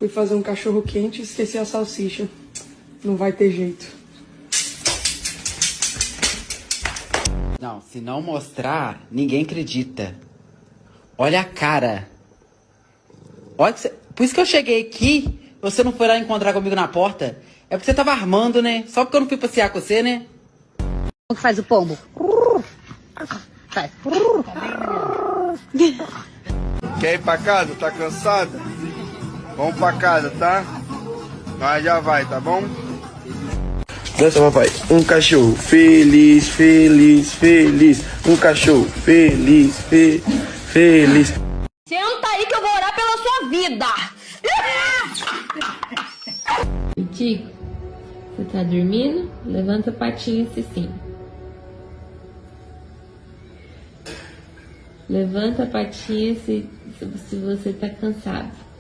Fui fazer um cachorro quente e esqueci a salsicha. Não vai ter jeito. Não, se não mostrar, ninguém acredita. Olha a cara. Olha que você... Por isso que eu cheguei aqui, você não foi lá encontrar comigo na porta. É porque você tava armando, né? Só porque eu não fui passear com você, né? Como que faz o pombo? Faz. Quer ir pra casa? Tá cansada? Vamos pra casa, tá? Nós já vai, tá bom? Dança, papai. Um cachorro feliz, feliz, feliz. Um cachorro feliz, feliz. Senta aí que eu vou orar pela sua vida. Tico, você tá dormindo? Levanta a patinha assim. Levanta a patinha se você tá cansado.